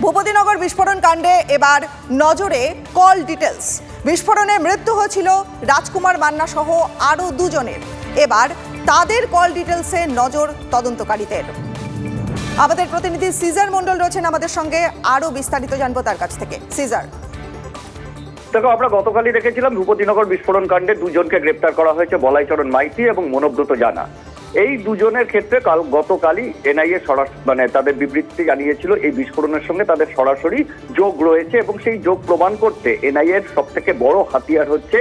ভূপতিনগর বিস্ফোরণ কাণ্ডে এবার নজরে কল ডিটেলস। বিস্ফোরণে মৃত্যু হয়েছিল রাজকুমার মান্না সহ আরও দুজনের। এবার তাদের কল ডিটেলসে নজর তদন্তকারীদের। আমাদের প্রতিনিধি সিজার মণ্ডল রয়েছেন আমাদের সঙ্গে, আরও বিস্তারিত জানবো তার কাছ থেকে। সিজার, দেখো, আমরা গতকালই দেখেছিলাম ভূপতিনগর বিস্ফোরণ কাণ্ডে দুজনকে গ্রেপ্তার করা হয়েছে, বলাইচরণ মাইতি এবং মনোব্রত জানা। এই দুজনের ক্ষেত্রে গতকালই এনআইএ তাদের বিবৃতি জানিয়েছিল এই বিস্ফোরণের সঙ্গে তাদের সরাসরি যোগ রয়েছে এবং সেই যোগ প্রমাণ করতে এনআইএর সব থেকে বড় হাতিয়ার হচ্ছে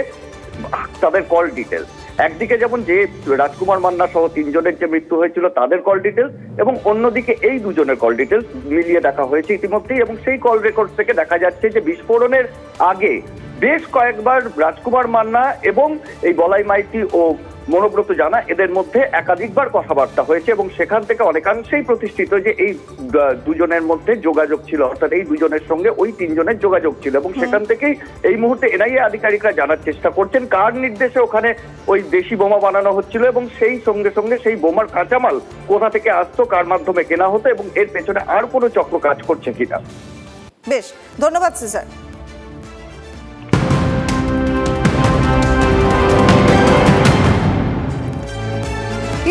তাদের কল ডিটেলস। একদিকে যেমন যে রাজকুমার মান্না সহ তিনজনের যে মৃত্যু হয়েছিল তাদের কল ডিটেলস, এবং অন্যদিকে এই দুজনের কল ডিটেলস মিলিয়ে দেখা হয়েছে ইতিমধ্যেই, এবং সেই কল রেকর্ড থেকে দেখা যাচ্ছে যে বিস্ফোরণের আগে বেশ কয়েকবার রাজকুমার মান্না এবং এই বলাই মাইতি ও মনোব্রত জানা এদের মধ্যে একাধিকবার কথাবার্তা হয়েছে, এবং সেখান থেকে অনেকাংশেই প্রতিষ্ঠিত যে এই দুজনের মধ্যে যোগাযোগ ছিল, অর্থাৎ এই দুজনের সঙ্গে ওই তিনজনের যোগাযোগ ছিল। এবং সেখান থেকেই এই মুহূর্তে এনআইএ আধিকারিকরা জানার চেষ্টা করছেন কার নির্দেশে ওখানে ওই দেশি বোমা বানানো হচ্ছিল, এবং সেই সঙ্গে সঙ্গে সেই বোমার কাঁচামাল কোথা থেকে আসতো, কার মাধ্যমে কেনা হতো, এবং এর পেছনে আর কোনো চক্র কাজ করছে কিনা। বেশ, ধন্যবাদ সিজার।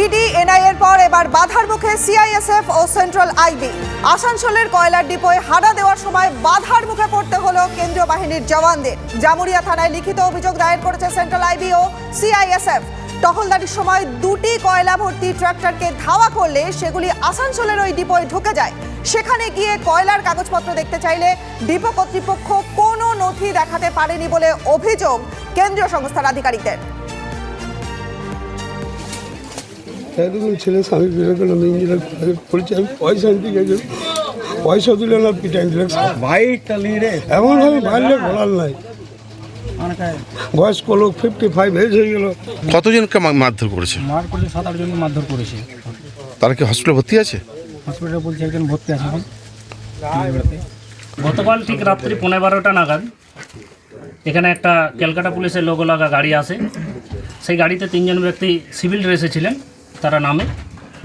ইডি এনআইএর পর এবার বাধার মুখে সিআইএসএফ ও সেন্ট্রাল আইবি। আসানসোলের কয়লার ডিপোয় হানা দেওয়ার সময় বাধার মুখে পড়তে হলো কেন্দ্রীয় বাহিনীর জওয়ানদের। জামুরিয়া থানায় লিখিত অভিযোগ দায়ের করেছে সেন্ট্রাল আইবি ও সিআইএসএফ। টহলদারির সময় দুটি কয়লা ভর্তি ট্রাক্টরকে ধাওয়া করলে সেগুলি আসানসোলের ওই ডিপোয় ঢুকে যায়। সেখানে গিয়ে কয়লার কাগজপত্র দেখতে চাইলে ডিপো কর্তৃপক্ষ কোনো নথি দেখাতে পারেনি বলে অভিযোগ কেন্দ্রীয় সংস্থার আধিকারিকদের। একদম ছেলে স্বামী বিবেকানন্দ ইঞ্জিনিয়ার বলছে আমি পয়সা আনতে গেছি, পয়সা দিলে না পিটাই দিলে এমনভাবে মারলে বলার নাই। বয়স্ক লোক 55 এজ হয়ে গেল। কতজনকে মারধর করেছে? 7-8 জনকে মারধর করেছে। তারা কি হসপিটালে ভর্তি আছে? হসপিটালে বলছে একজন ভর্তি আছে। গতকাল ঠিক রাত্রি 11:15 নাগাদ এখানে একটা ক্যালকাটা পুলিশের লোগো লাগা গাড়ি আসে। সেই গাড়িতে 3 জন ব্যক্তি সিভিল ড্রেসে ছিলেন। তারা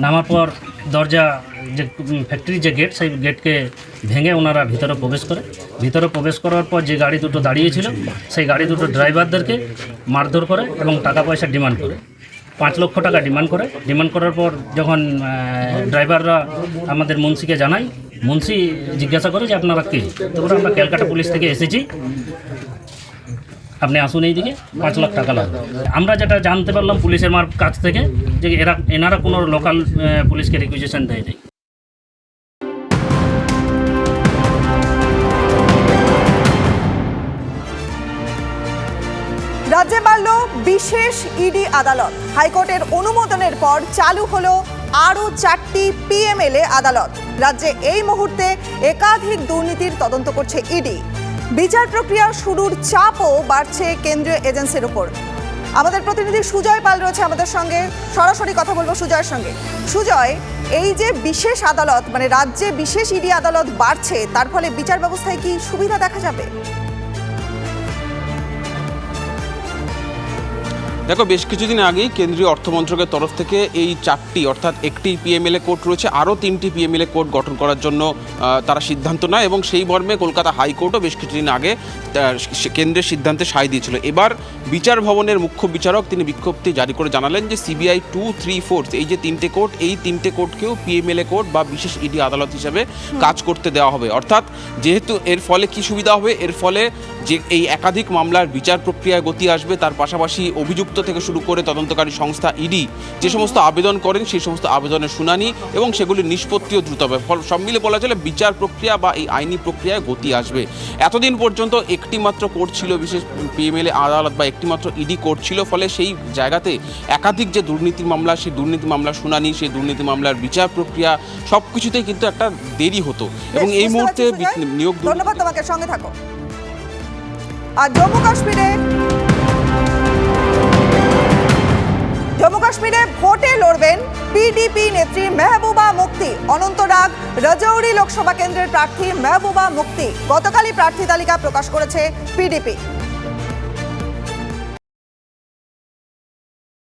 নামার পর দরজা যে ফ্যাক্টরির যে গেট, সেই গেটকে ভেঙে ওনারা ভিতরে প্রবেশ করার পর যে গাড়ি দুটো দাঁড়িয়েছিল সেই গাড়ি দুটো ড্রাইভারদেরকে মারধর করে এবং টাকা পয়সা ডিমান্ড করে। 5 লক্ষ টাকা ডিমান্ড করার পর যখন ড্রাইভাররা আমাদের মুন্সিকে জানায়, মুন্সি জিজ্ঞাসা করে যে আপনারা কে? তারপরে আমরা ক্যালকাটা পুলিশ থেকে এসেছি, আপনি আসুন এই দিকে, 5 লাখ টাকা লাগবে। আমরা যেটা জানতে পারলাম পুলিশের কাছ থেকে যে এনারা কোনো লোকাল পুলিশকে রিকুইজিশন দেয়নি। রাজ্যে বাড়ল বিশেষ ইডি আদালত। হাইকোর্টের অনুমোদনের পর চালু হলো আরও 4টি পিএমএলএ আদালত। রাজ্যে এই মুহূর্তে একাধিক দুর্নীতির তদন্ত করছে ইডি। বিচার প্রক্রিয়া শুরুর চাপও বাড়ছে কেন্দ্রীয় এজেন্সির উপর। আমাদের প্রতিনিধি সুজয় পাল রয়েছে আমাদের সঙ্গে, সরাসরি কথা বলবো সুজয়ের সঙ্গে। সুজয়, এই যে বিশেষ আদালত, মানে রাজ্যে বিশেষ ইডি আদালত বাড়ছে, তার ফলে বিচার ব্যবস্থায় কি সুবিধা দেখা যাবে? দেখো, বেশ কিছুদিন আগেই কেন্দ্রীয় অর্থমন্ত্রকের তরফ থেকে এই 4টি অর্থাৎ একটি পিএমএলএ কোর্ট রয়েছে, আরও 3টি পিএমএলএ কোর্ট গঠন করার জন্য তারা সিদ্ধান্ত নেয়, এবং সেই মর্মে কলকাতা হাইকোর্টও বেশ কিছুদিন আগে কেন্দ্রের সিদ্ধান্তে সায় দিয়েছিল। এবার বিচার ভবনের মুখ্য বিচারক তিনি বিজ্ঞপ্তি জারি করে জানালেন যে সিবিআই 2, 3, 4 এই যে 3টে কোর্ট, এই 3টে কোর্টকেও পিএমএলএ কোর্ট বা বিশেষ ইডি আদালত হিসেবে কাজ করতে দেওয়া হবে। অর্থাৎ যেহেতু এর ফলে কি সুবিধা হবে, এর ফলে যে এই একাধিক মামলার বিচার প্রক্রিয়ায় গতি আসবে, তার পাশাপাশি অভিযুক্ত থেকে শুরু করে তদন্তকারী সংস্থা ইডি যে সমস্ত আবেদন করেন সেই সমস্ত আবেদনের শুনানি এবং সেগুলির নিষ্পত্তিও দ্রুত হবে। সব মিলে বলা চলে বিচার প্রক্রিয়া বা এই আইনি প্রক্রিয়ায় গতি আসবে। এতদিন পর্যন্ত একটি মাত্র কোর্ট ছিল বিশেষ পিএমএলএ আদালত বা একটি মাত্র ইডি কোর্ট ছিল, ফলে সেই জায়গাতে একাধিক যে দুর্নীতি মামলা, সেই দুর্নীতি মামলার শুনানি, সেই দুর্নীতি মামলার বিচার প্রক্রিয়া সব কিছুতেই কিন্তু একটা দেরি হতো। এবং এই মুহূর্তে নিয়োগ। ধন্যবাদ তোমাকে, সঙ্গে থাকো। আর জম্মু কাশ্মীরে ভোটে লড়বেন পিডিপি নেত্রী মেহবুবা মুফতি। অনন্তনাগ রাজৌরি লোকসভা কেন্দ্রের প্রার্থী মেহবুবা মুফতি গতকালই প্রার্থী তালিকা প্রকাশ করেছে পিডিপি।